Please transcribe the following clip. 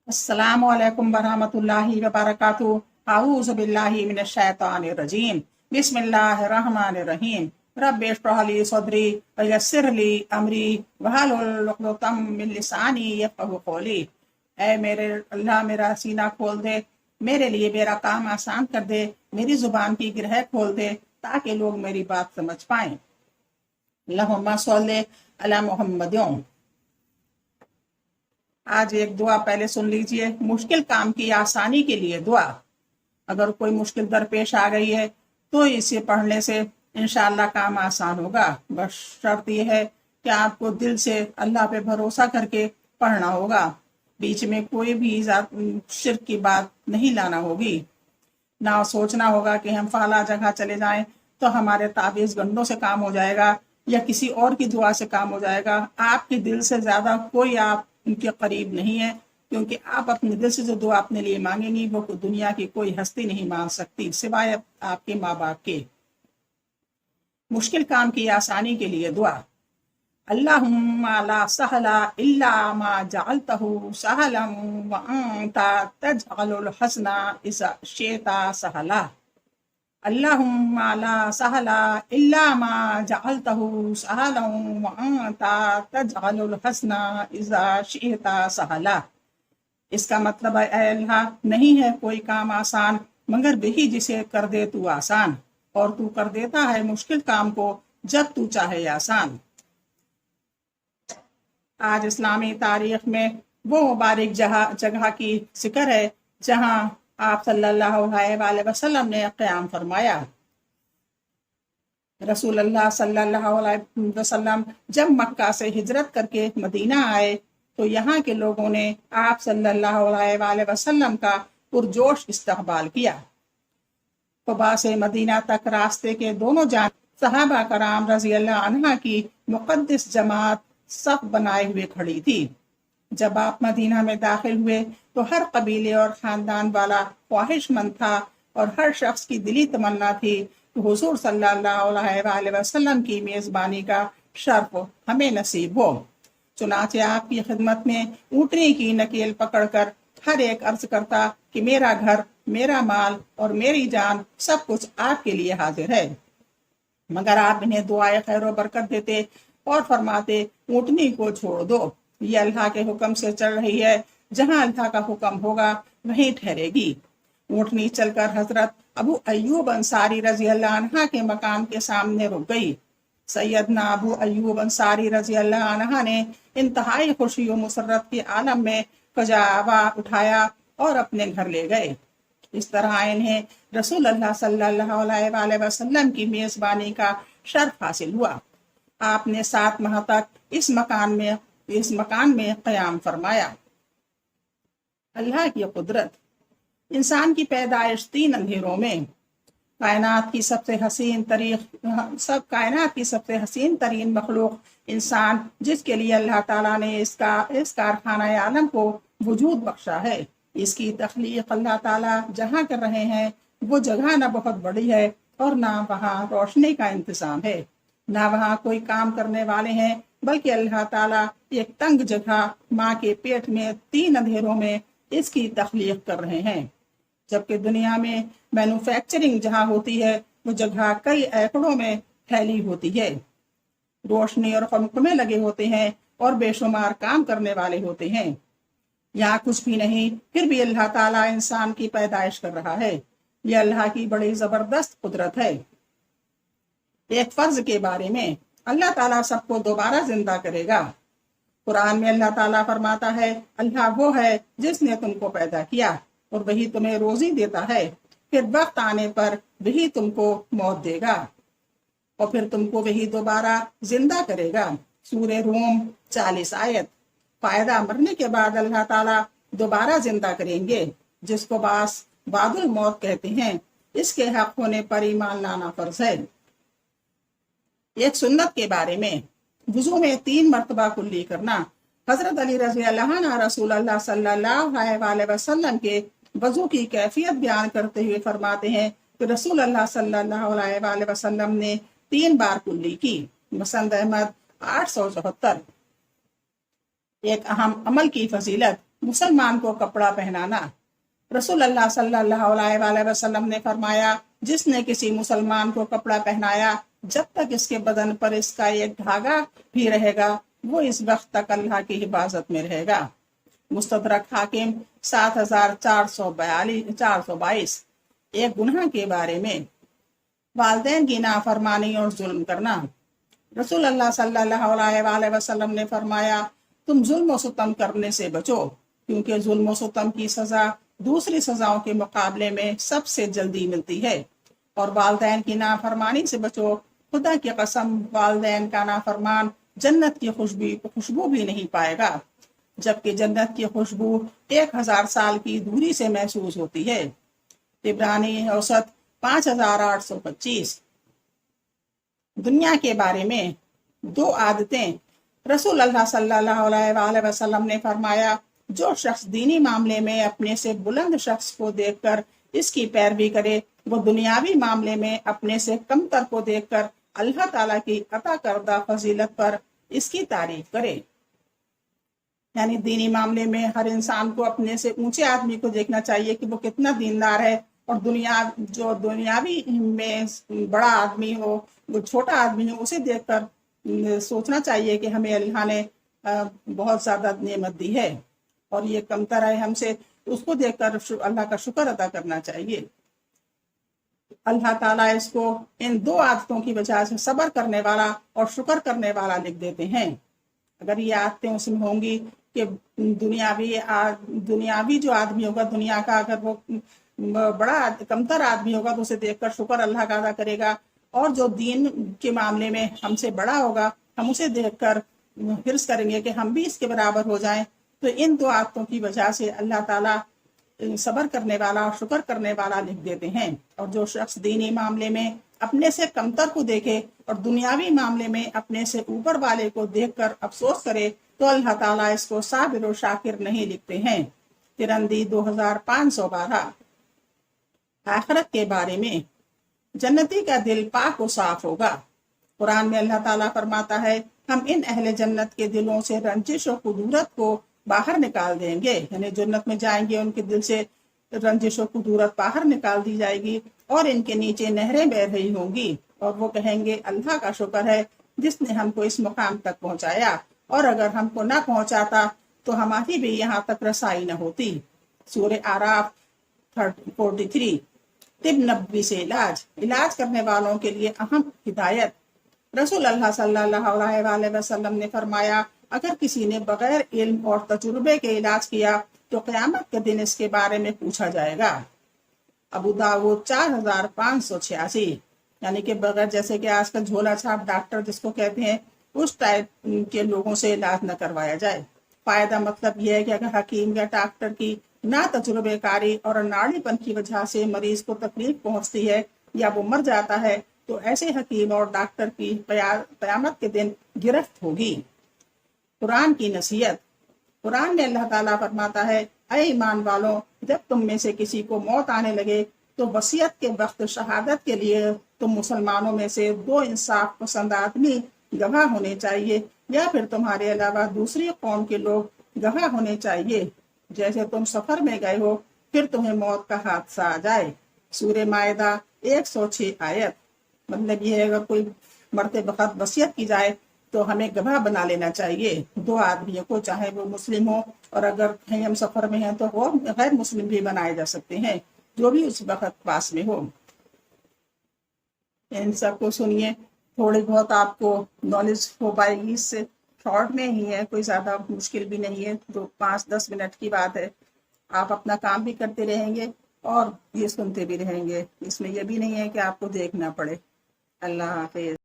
अस्सलामु अलैकुम वरहमतुल्लाहि वबरकातुहू। अऊज़ु बिल्लाहि मिनश शैतानिर रजीम। बिस्मिल्लाहिर रहमानिर रहीम। रब्बि इश्रह ली सदरी व यस्सिर ली अमरी वहलुल उक़दतम मिन लिसानी यफ़क़हू क़ौली। ऐ मेरे अल्लाह, मेरा सीना खोल दे, मेरे लिए मेरा काम आसान कर दे, मेरी जुबान की गिरह खोल दे ताकि लोग मेरी बात समझ पाएं। अल्लाहुम्मा सल्लि अला मुहम्मदिन। आज एक दुआ पहले सुन लीजिए। मुश्किल काम की आसानी के लिए दुआ। अगर कोई मुश्किल दरपेश आ गई है तो इसे पढ़ने से इंशाअल्लाह काम आसान होगा। बस शर्त यह है कि आपको दिल से अल्लाह पे भरोसा करके पढ़ना होगा। बीच में कोई भी शिर्क की बात नहीं लाना होगी। ना सोचना होगा कि हम फाला जगह चले जाएं तो हमारे ताबीज़ गंडों से काम हो जाएगा या किसी और की दुआ से काम हो जाएगा। आपके दिल से ज़्यादा कोई आप उनके करीब नहीं है, क्योंकि आप अपने दिल से जो दुआ अपने लिए मांगेंगी वो दुनिया की कोई हस्ती नहीं मांग सकती सिवाय आपके माँ बाप के। मुश्किल काम की आसानी के लिए दुआ। अल्लाहुम्मा ला सहला इल्ला मा जअलतहु सहलन व अंता तजअलुल हज़ना इज़ा शि'ता सहला। अल्लाहुम्मा ला सहला इल्ला मा जअलतहु सहलन व अंता तजअलुल हज़ना इज़ा शि'ता सहला। इसका मतलब है, ऐ अल्लाह, नहीं है कोई काम आसान मगर वही जिसे कर दे तू आसान, और तू कर देता है मुश्किल काम को जब तू चाहे आसान। आज इस्लामी तारीख में वो मुबारक जगह की जिक्र है जहाँ आप सल्लल्लाहु अलैहि वसल्लम ने क़याम फरमाया। रसूलुल्लाह सल्लल्लाहु अलैहि वसल्लम जब मक्का से हिजरत करके मदीना आए तो यहाँ के लोगों ने आप सल्लल्लाहु अलैहि वसल्लम का पुरजोश इस्तकबाल किया। क़ुबा से मदीना तक रास्ते के दोनों जानिब सहाबा कराम रज़ी अल्लाह अन्हा की मुक़द्दस जमात सफ बनाए हुए खड़ी थी। जब आप मदीना में दाखिल हुए तो हर कबीले और ख़ानदान वाला ख्वाहिशमंद था और हर शख्स की दिली तमन्ना थी कि हुज़ूर सल्लल्लाहु अलैहि वसल्लम की मेज़बानी का शर्फ हमें नसीब हो। चुनाचे आपकी खिदमत में ऊँटनी की नकेल पकड़कर हर एक अर्ज करता कि मेरा घर, मेरा माल और मेरी जान सब कुछ आपके लिए हाजिर है। मगर आप इन्हें दुआए खैर व बरकत देते और फरमाते, ऊँटनी को छोड़ दो, ये अल्लाह के हुक्म से चल रही है, जहाँ अल्लाह का हुक्म होगा वहीं ठहरेगी। ऊँटनी चलकर हजरत अबू अय्यूब अंसारी रजी अल्लाह अन्हा के मकान के सामने रुक गई। सैयदना अबू अय्यूब अंसारी रजी अल्लाह अन्हा ने इंतहाई खुशी और मुसर्रत के आलम में कजावा उठाया और अपने घर ले गए। इस तरह इन्हें रसूल अल्लाह सल्लल्लाहु अलैहि वसल्लम की मेज़बानी का शर्फ हासिल हुआ। आपने 7 माह तक इस मकान में क़याम फरमाया। अल्लाह की कुदरत। इंसान की पैदाइश 3 अंधेरों में। कायनात की सबसे हसीन तरीन मखलूक इंसान, जिसके लिए अल्लाह ताला ने इस कारखाना आलम को वजूद बख्शा है। इसकी तख्लीक अल्लाह ताला जहाँ कर रहे हैं वो जगह ना बहुत बड़ी है और ना वहाँ रोशनी का इंतज़ाम है, ना वहाँ कोई काम करने वाले हैं, बल्कि अल्लाह ताला एक तंग जगह माँ के पेट में 3 अंधेरों में इसकी तख्लीक कर रहे हैं। जबकि दुनिया में मैन्युफैक्चरिंग जहाँ होती है वो जगह कई एकड़ों में फैली होती है। रोशनी और खमखमे लगे होते हैं और बेशुमार काम करने वाले होते हैं। यहाँ कुछ भी नहीं, फिर भी अल्लाह ताला इंसान की पैदाइश कर रहा है। यह अल्लाह की बड़ी जबरदस्त कुदरत है। एक फर्ज के बारे में, अल्लाह ताला सबको दोबारा जिंदा करेगा। कुरान में अल्लाह ताला फरमाता है, अल्लाह वो है जिसने तुमको पैदा किया और वही तुम्हें रोजी देता है, फिर वक्त आने पर वही तुमको मौत देगा और फिर तुमको वही दोबारा जिंदा करेगा। सूरह रूम 40 आयत। फायदा मरने के बाद अल्लाह ताला दोबारा जिंदा करेंगे, जिसको बादुल मौत कहते हैं। इसके हक होने पर ईमान लाना फर्ज है। एक सुन्नत के बारे में, वुजू में 3 मरतबा कुल्ली करना। हजरत अली रज़ी अल्लाह अन्हु रसूल अल्लाह सल्लल्लाहु अलैहि वसल्लम के वजू की कैफियत बयान करते हुए फरमाते हैं कि रसूल अल्लाह सल्लल्लाहु अलैहि वसल्लम ने 3 बार कुल्ली की। मुसन्नद अहमद 874। एक अहम अमल की फजीलत। मुसलमान को कपड़ा पहनाना। रसूल अल्लाह सल्लल्लाहु अलैहि वसल्लम ने फरमाया, जिसने किसी मुसलमान को कपड़ा पहनाया, जब तक इसके बदन पर इसका एक धागा भी रहेगा, वो इस वक्त तक अल्लाह की हिफाजत में रहेगा। मुस्तदरक हाकिम 7422। एक गुनाह के बारे में, वालिदैन की नाफरमानी और जुल्म करना। रसूल अल्लाह सल्लल्लाहु अलैहि वसल्लम ने फरमाया, तुम जुल्म और सितम करने से बचो, क्योंकि जुल्म और सितम की सजा दूसरी सजाओं के मुकाबले में सबसे जल्दी मिलती है। और वालिदैन की नाफरमानी से बचो, खुदा की कसम, वालिदैन का नाफरमान जन्नत की खुशबू भी नहीं पाएगा, जबकि जन्नत की खुशबू 1000 साल की दूरी से महसूस होती है। इब्रानी औसत 5825। दुनिया के बारे में 2 आदतें। रसूल अल्लाह सल्लल्लाहु अलैहि वसल्लम ने फरमाया, जो शख्स दीनी मामले में अपने से बुलंद शख्स को देखकर इसकी पैरवी करे, वो दुनियावी मामले में अपने से कमतर को देखकर अल्लाह ताला की अता करदा फजीलत पर इसकी तारीफ करे। यानी दीनी मामले में हर इंसान को अपने से ऊंचे आदमी को देखना चाहिए कि वो कितना दीनदार है, और जो दुनियावी में बड़ा आदमी हो, वो छोटा आदमी हो, उसे देखकर सोचना चाहिए कि हमें अल्लाह ने बहुत ज्यादा नेमत दी है और ये कमतर है हमसे, उसको देखकर अल्लाह का शुक्र अदा करना चाहिए। अल्लाह ताला इसको इन 2 आदतों की वजह से सब्र करने वाला और शुक्र करने वाला लिख देते हैं। अगर ये आदतें उसमें होंगी कि दुनियावी जो आदमी होगा, दुनिया का अगर वो बड़ा कमतर आदमी होगा तो उसे देखकर शुक्र अल्लाह का अदा करेगा, और जो दीन के मामले में हमसे बड़ा होगा, हम उसे देखकर हिर्स करेंगे कि हम भी इसके बराबर हो जाएं। तो इन 2 आदतों की वजह से अल्लाह ताला सब्र करने वाला और शुक्र करने वाला लिख देते हैं। और जो शख्स दीनी मामले में अपने से कमतर को देखे और दुनियावी मामले में अपने से ऊपर वाले को देखकर अफसोस करे, तो अल्लाह ताला इसको साबिर और शाकिर नहीं लिखते हैं। तिरंदी 2512। आखिरत के बारे में, जन्नती का दिल पाक और साफ होगा। कुरान में अल्लाह ताला फरमाता है, हम इन अहले जन्नत के दिलों से रंजिश और कुदूरत को बाहर निकाल देंगे। यानी जन्नत में जाएंगे, उनके दिल से रंजिश और कुदूरत बाहर निकाल दी जाएगी और इनके नीचे नहरें बह रही होंगी, और वो कहेंगे, अल्लाह का शुक्र है जिसने हमको इस मुकाम तक पहुंचाया, और अगर हमको ना पहुंचाता तो हमारी भी यहाँ तक रसाई न होती। सूरह आराफ 43। तिब नबी से इलाज करने वालों के लिए अहम हिदायत। रसूल अल्लाह सल्लल्लाहु अलैहि वसल्लम ने फरमाया, अगर किसी ने बगैर इल्म और तजुर्बे के इलाज किया तो क़यामत के दिन इसके बारे में पूछा जाएगा। अबू दाऊद 4586। यानी कि बगैर, जैसे कि आजकल झोला छाप डॉक्टर जिसको कहते हैं, उस टाइप के लोगों से इलाज न करवाया जाए। फायदा मतलब यह है कि अगर हकीम या डॉक्टर की ना तजुर्बेकारी और अनाड़ीपन की वजह से मरीज को तकलीफ पहुंचती है या वो मर जाता है, तो ऐसे हकीम और डॉक्टर की क़यामत के दिन गिरफ्त होगी। कुरान की नसीहत। कुरान में अल्लाह ताला फरमाता है, ऐ ईमान वालों, जब तुम में से किसी को मौत आने लगे तो वसीयत के वक्त शहादत के लिए तुम मुसलमानों में से 2 इंसाफ पसंद आदमी गवाह होने चाहिए, या फिर तुम्हारे अलावा दूसरी कौम के लोग गवाह होने चाहिए। जैसे तुम सफर में गए हो, फिर तुम्हें मौत का हादसा आ जाए। सूरह मायदा 106 आयत। मतलब ये है, अगर कोई मरते वक्त वसीयत की जाए तो हमें गवाह बना लेना चाहिए 2 आदमियों को, चाहे वो मुस्लिम हो, और अगर कहीं हम सफर में हैं तो वो गैर मुस्लिम भी बनाए जा सकते हैं, जो भी उस वक्त पास में हो। इन सबको सुनिए, थोड़ी बहुत आपको नॉलेज हो पाएगी। इससे शॉर्ट में ही है, कोई ज़्यादा मुश्किल भी नहीं है, 5-10 मिनट की बात है। आप अपना काम भी करते रहेंगे और ये सुनते भी रहेंगे। इसमें यह भी नहीं है कि आपको देखना पड़े। अल्लाह हाफिज।